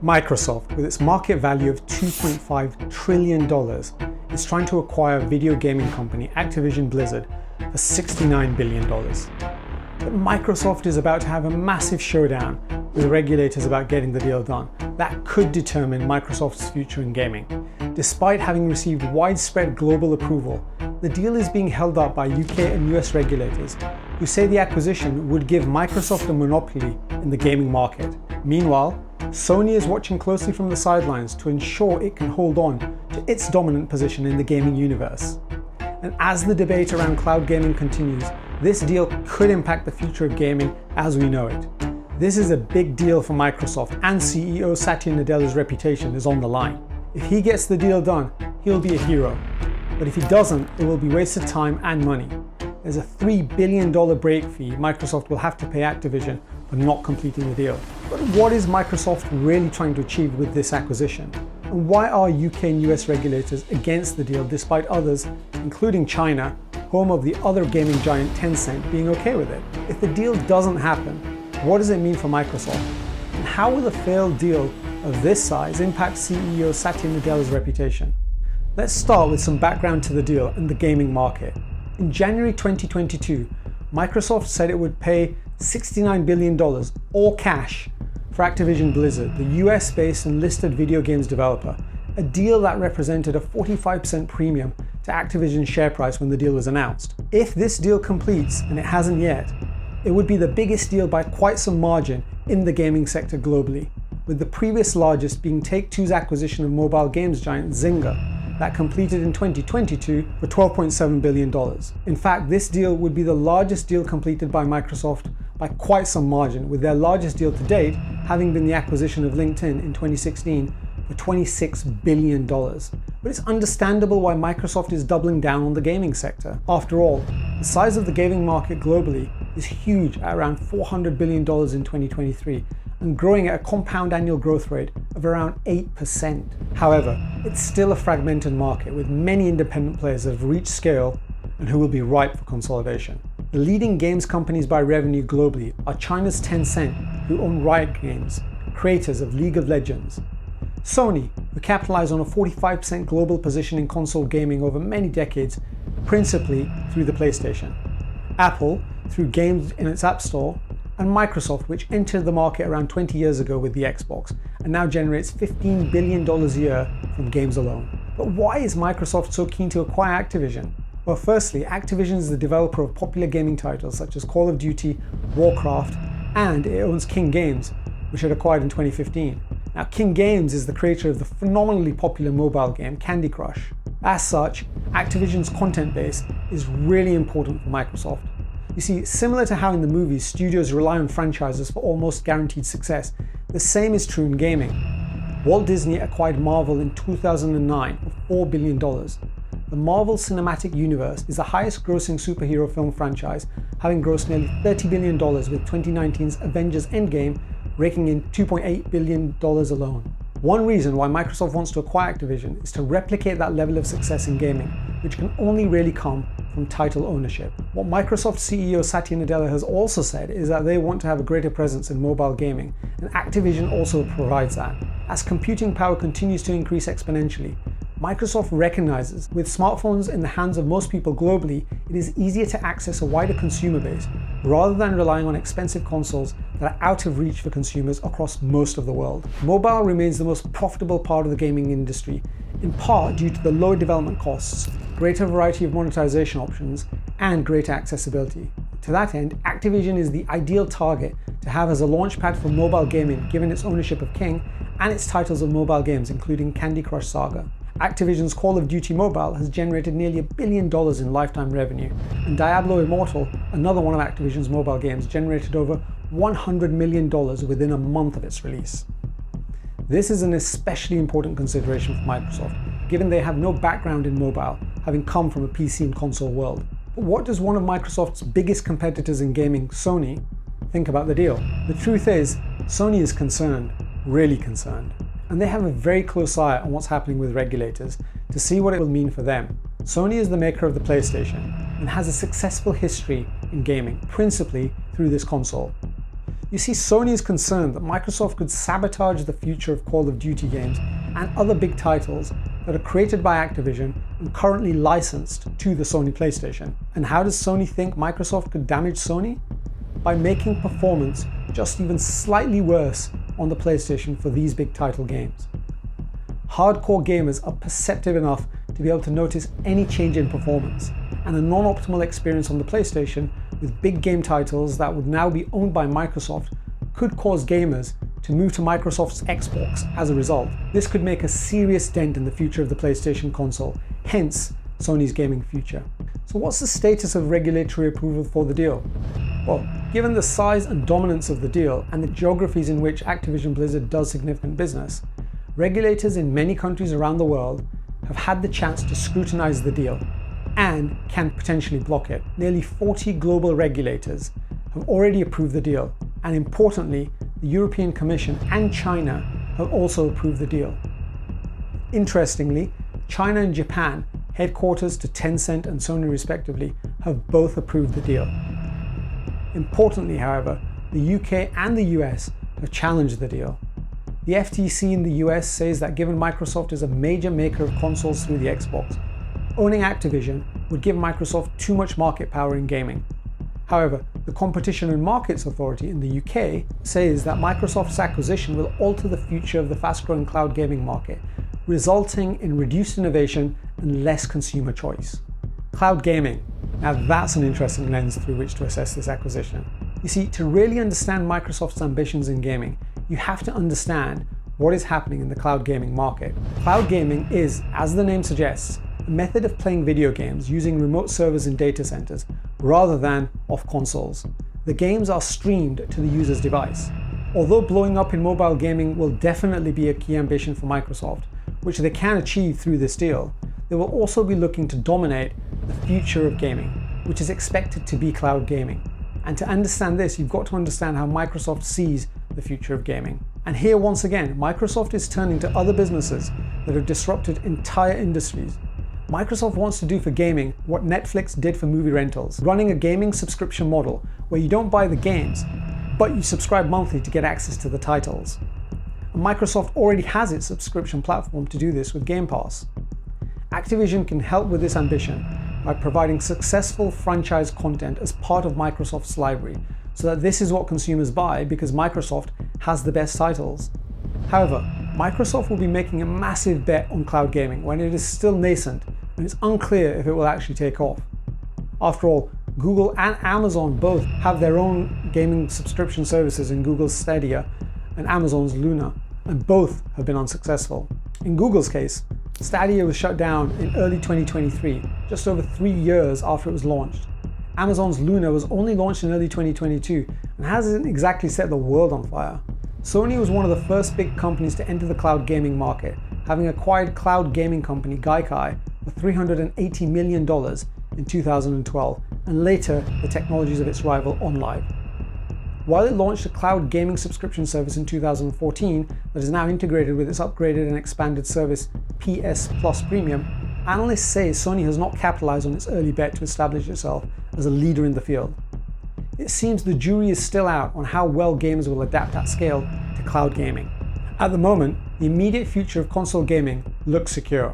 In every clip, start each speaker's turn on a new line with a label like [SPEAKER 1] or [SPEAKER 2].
[SPEAKER 1] Microsoft, with its market value of $2.5 trillion, is trying to acquire video gaming company Activision Blizzard for $69 billion. But Microsoft is about to have a massive showdown with regulators about getting the deal done. That could determine Microsoft's future in gaming. Despite having received widespread global approval, the deal is being held up by UK and US regulators who say the acquisition would give Microsoft a monopoly in the gaming market. Meanwhile, Sony is watching closely from the sidelines to ensure it can hold on to its dominant position in the gaming universe. And as the debate around cloud gaming continues, this deal could impact the future of gaming as we know it. This is a big deal for Microsoft, and CEO Satya Nadella's reputation is on the line. If he gets the deal done, he'll be a hero. But if he doesn't, it will be wasted time and money. There's a $3 billion break fee Microsoft will have to pay Activision for not completing the deal. But what is Microsoft really trying to achieve with this acquisition? And why are UK and US regulators against the deal despite others, including China, home of the other gaming giant Tencent, being okay with it? If the deal doesn't happen, what does it mean for Microsoft? And how will a failed deal of this size impact CEO Satya Nadella's reputation? Let's start with some background to the deal and the gaming market. In January 2022, Microsoft said it would pay $69 billion, all cash, for Activision Blizzard, the US-based and listed video games developer, a deal that represented a 45% premium to Activision's share price when the deal was announced. If this deal completes, and it hasn't yet, it would be the biggest deal by quite some margin in the gaming sector globally, with the previous largest being Take-Two's acquisition of mobile games giant Zynga, that completed in 2022 for $12.7 billion. In fact, this deal would be the largest deal completed by Microsoft by quite some margin, with their largest deal to date having been the acquisition of LinkedIn in 2016 for $26 billion. But it's understandable why Microsoft is doubling down on the gaming sector. After all, the size of the gaming market globally is huge at around $400 billion in 2023, and growing at a compound annual growth rate of around 8%. However, it's still a fragmented market with many independent players that have reached scale and who will be ripe for consolidation. The leading games companies by revenue globally are China's Tencent, who own Riot Games, creators of League of Legends; Sony, who capitalized on a 45% global position in console gaming over many decades, principally through the PlayStation; Apple, through games in its App Store; and Microsoft, which entered the market around 20 years ago with the Xbox and now generates $15 billion a year from games alone. But why is Microsoft so keen to acquire Activision? Well, firstly, Activision is the developer of popular gaming titles such as Call of Duty, Warcraft, and it owns King Games, which it acquired in 2015. Now, King Games is the creator of the phenomenally popular mobile game Candy Crush. As such, Activision's content base is really important for Microsoft. You see, similar to how in the movies studios rely on franchises for almost guaranteed success, the same is true in gaming. Walt Disney acquired Marvel in 2009 for $4 billion. The Marvel Cinematic Universe is the highest grossing superhero film franchise, having grossed nearly $30 billion with 2019's Avengers Endgame raking in $2.8 billion alone. One reason why Microsoft wants to acquire Activision is to replicate that level of success in gaming, which can only really come from title ownership. What Microsoft CEO Satya Nadella has also said is that they want to have a greater presence in mobile gaming, and Activision also provides that. As computing power continues to increase exponentially, Microsoft recognizes with smartphones in the hands of most people globally, it is easier to access a wider consumer base rather than relying on expensive consoles that are out of reach for consumers across most of the world. Mobile remains the most profitable part of the gaming industry, in part due to the lower development costs, greater variety of monetization options, and greater accessibility. To that end, Activision is the ideal target to have as a launchpad for mobile gaming, given its ownership of King and its titles of mobile games, including Candy Crush Saga. Activision's Call of Duty Mobile has generated nearly $1 billion in lifetime revenue, and Diablo Immortal, another one of Activision's mobile games, generated over $100 million within a month of its release. This is an especially important consideration for Microsoft, given they have no background in mobile, having come from a PC and console world. But what does one of Microsoft's biggest competitors in gaming, Sony, think about the deal? The truth is, Sony is concerned, really concerned. And they have a very close eye on what's happening with regulators to see what it will mean for them. Sony is the maker of the PlayStation and has a successful history in gaming, principally through this console. You see, Sony is concerned that Microsoft could sabotage the future of Call of Duty games and other big titles that are created by Activision and currently licensed to the Sony PlayStation. And how does Sony think Microsoft could damage Sony? By making performance just even slightly worse on the PlayStation for these big title games. Hardcore gamers are perceptive enough to be able to notice any change in performance, and a non-optimal experience on the PlayStation with big game titles that would now be owned by Microsoft could cause gamers to move to Microsoft's Xbox as a result. This could make a serious dent in the future of the PlayStation console, hence Sony's gaming future. So what's the status of regulatory approval for the deal? Well, given the size and dominance of the deal and the geographies in which Activision Blizzard does significant business, regulators in many countries around the world have had the chance to scrutinize the deal and can potentially block it. Nearly 40 global regulators have already approved the deal, and importantly, the European Commission and China have also approved the deal. Interestingly, China and Japan, headquarters to Tencent and Sony respectively, have both approved the deal. Importantly, however, the UK and the US have challenged the deal. The FTC in the US says that given Microsoft is a major maker of consoles through the Xbox, owning Activision would give Microsoft too much market power in gaming. However, the Competition and Markets Authority in the UK says that Microsoft's acquisition will alter the future of the fast-growing cloud gaming market, resulting in reduced innovation and less consumer choice. Cloud gaming. Now that's an interesting lens through which to assess this acquisition. You see, to really understand Microsoft's ambitions in gaming, you have to understand what is happening in the cloud gaming market. Cloud gaming is, as the name suggests, a method of playing video games using remote servers in data centers rather than off consoles. The games are streamed to the user's device. Although blowing up in mobile gaming will definitely be a key ambition for Microsoft, which they can achieve through this deal, they will also be looking to dominate the future of gaming, which is expected to be cloud gaming. And to understand this, you've got to understand how Microsoft sees the future of gaming. And here once again, Microsoft is turning to other businesses that have disrupted entire industries. Microsoft wants to do for gaming what Netflix did for movie rentals, running a gaming subscription model where you don't buy the games, but you subscribe monthly to get access to the titles. And Microsoft already has its subscription platform to do this with Game Pass. Activision can help with this ambition by providing successful franchise content as part of Microsoft's library, so that this is what consumers buy because Microsoft has the best titles. However, Microsoft will be making a massive bet on cloud gaming when it is still nascent and it's unclear if it will actually take off. After all, Google and Amazon both have their own gaming subscription services in Google's Stadia and Amazon's Luna, and both have been unsuccessful. In Google's case, Stadia was shut down in early 2023, just over 3 years after it was launched. Amazon's Luna was only launched in early 2022 and hasn't exactly set the world on fire. Sony was one of the first big companies to enter the cloud gaming market, having acquired cloud gaming company Gaikai for $380 million in 2012, and later the technologies of its rival OnLive. While it launched a cloud gaming subscription service in 2014 that is now integrated with its upgraded and expanded service PS Plus Premium, analysts say Sony has not capitalized on its early bet to establish itself as a leader in the field. It seems the jury is still out on how well gamers will adapt at scale to cloud gaming. At the moment, the immediate future of console gaming looks secure.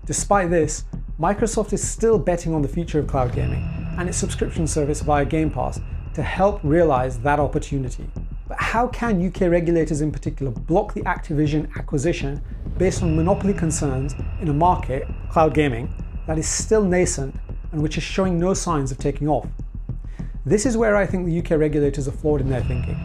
[SPEAKER 1] Despite this, Microsoft is still betting on the future of cloud gaming and its subscription service via Game Pass to help realize that opportunity. But how can UK regulators in particular block the Activision acquisition based on monopoly concerns in a market, cloud gaming, that is still nascent and which is showing no signs of taking off? This is where I think the UK regulators are flawed in their thinking.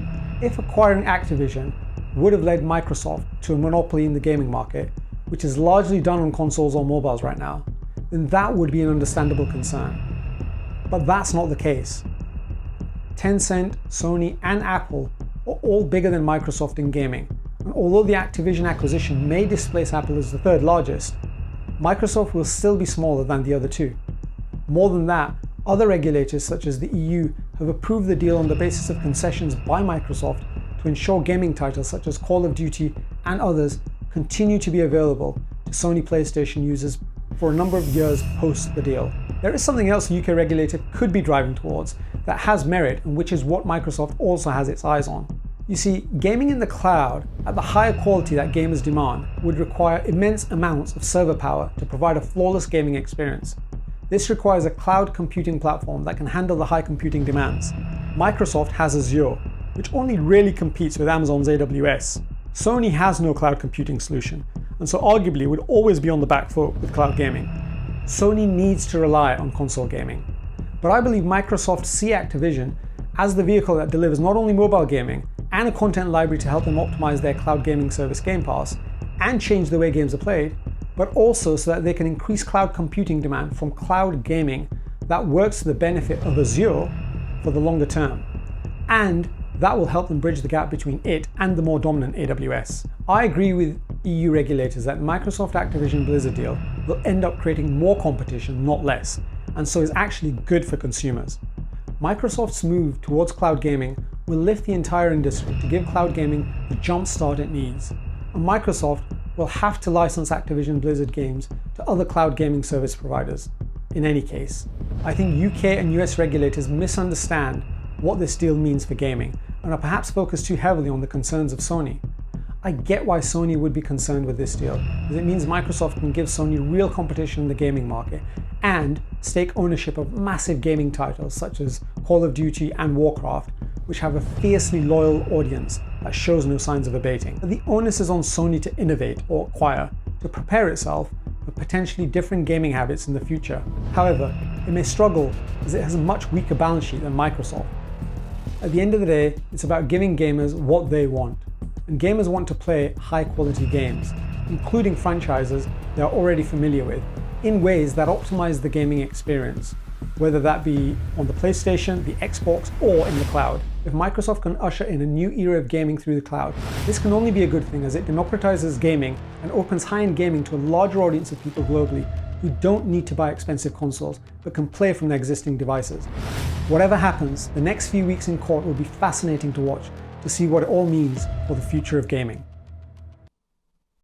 [SPEAKER 1] If acquiring Activision would have led Microsoft to a monopoly in the gaming market, which is largely done on consoles or mobiles right now, then that would be an understandable concern. But that's not the case. Tencent, Sony, and Apple are all bigger than Microsoft in gaming, and although the Activision acquisition may displace Apple as the third largest, Microsoft will still be smaller than the other two. More than that, other regulators such as the EU have approved the deal on the basis of concessions by Microsoft to ensure gaming titles such as Call of Duty and others continue to be available to Sony PlayStation users for a number of years post the deal. There is something else a UK regulator could be driving towards that has merit and which is what Microsoft also has its eyes on. You see, gaming in the cloud at the higher quality that gamers demand would require immense amounts of server power to provide a flawless gaming experience. This requires a cloud computing platform that can handle the high computing demands. Microsoft has Azure, which only really competes with Amazon's AWS. Sony has no cloud computing solution, and so arguably would always be on the back foot with cloud gaming. Sony needs to rely on console gaming. But I believe Microsoft see Activision as the vehicle that delivers not only mobile gaming and a content library to help them optimize their cloud gaming service Game Pass and change the way games are played, but also so that they can increase cloud computing demand from cloud gaming that works to the benefit of Azure for the longer term. And that will help them bridge the gap between it and the more dominant AWS. I agree with EU regulators that Microsoft-Activision Blizzard deal will end up creating more competition, not less, and so is actually good for consumers. Microsoft's move towards cloud gaming will lift the entire industry to give cloud gaming the jump start it needs. And Microsoft will have to license Activision Blizzard games to other cloud gaming service providers. In any case, I think UK and US regulators misunderstand what this deal means for gaming and are perhaps focused too heavily on the concerns of Sony. I get why Sony would be concerned with this deal, as it means Microsoft can give Sony real competition in the gaming market and stake ownership of massive gaming titles such as Call of Duty and Warcraft, which have a fiercely loyal audience that shows no signs of abating. But the onus is on Sony to innovate or acquire, to prepare itself for potentially different gaming habits in the future. However, it may struggle as it has a much weaker balance sheet than Microsoft. At the end of the day, it's about giving gamers what they want. And gamers want to play high quality games, including franchises they're already familiar with, in ways that optimize the gaming experience, whether that be on the PlayStation, the Xbox, or in the cloud. If Microsoft can usher in a new era of gaming through the cloud, this can only be a good thing as it democratizes gaming and opens high-end gaming to a larger audience of people globally who don't need to buy expensive consoles, but can play from their existing devices. Whatever happens, the next few weeks in court will be fascinating to watch to see what it all means for the future of gaming.